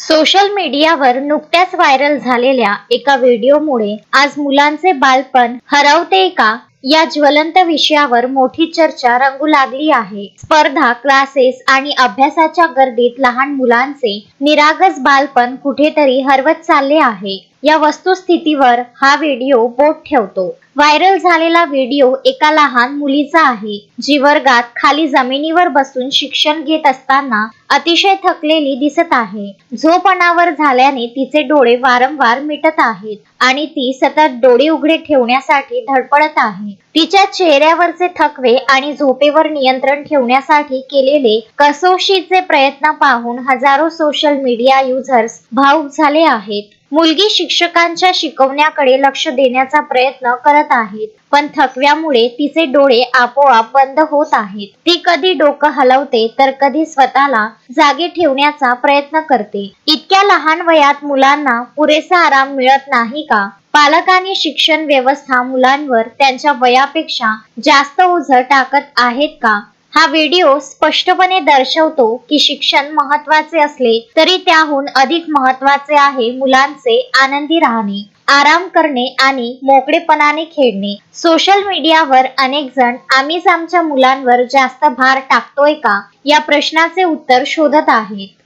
Social मीडियावर नुकत्याच viral झालेल्या एका व्हिडिओमुळे आज मुलांचे बालपण हरवते का या ज्वलंत विषयावर मोठी चर्चा रंगू लागली आहे. स्पर्धा, क्लासेस आणि अभ्यासाच्या गर्दीत लहान मुलांचे निरागस बालपण कुठेतरी हरवत चालले आहे. या वस्तुस्थितीवर हा व्हिडिओ बोट ठेवतो. व्हायरल झालेला व्हिडिओ एका लहान मुलीचा आहे, जी वर्गात खाली जमिनीवर बसून शिक्षण घेत असताना अतिशय थकलेली दिसत आहे. झोप अनावर झाल्याने तिचे डोळे वारंवार मिटत आहेत आणि ती सतत डोळे उघडे ठेवण्यासाठी धडपडत आहे. तिच्या चेहऱ्यावरचे थकवे आणि झोपेवर नियंत्रण ठेवण्यासाठी केलेले कसोशीचे प्रयत्न पाहून हजारो सोशल मीडिया युजर्स भावुक झाले आहेत. मुलगी शिक्षकांच्या शिकवण्याकडे लक्ष देण्याचा प्रयत्न करत आहेत, पण थकव्यामुळे तिचे डोळे आपोआप बंद होत आहेत. ती कधी डोकं हलवते तर कधी स्वतःला जागे ठेवण्याचा प्रयत्न करते. इतक्या लहान वयात मुलांना पुरेसा आराम मिळत नाही का? पालकांनी शिक्षण व्यवस्था मुलांवर त्यांच्या वयापेक्षा जास्त ओझं टाकत आहेत का? हा व्हिडिओ स्पष्टपणे दर्शवतो की शिक्षण महत्त्वाचे असले तरी त्याहून अधिक महत्त्वाचे आहे मुलांचे आनंदी राहणे, आराम करणे आणि मोकळेपणाने खेळणे. सोशल मीडियावर अनेक जण आम्हीच आमच्या मुलांवर जास्त भार टाकतोय का या प्रश्नाचे उत्तर शोधत आहेत.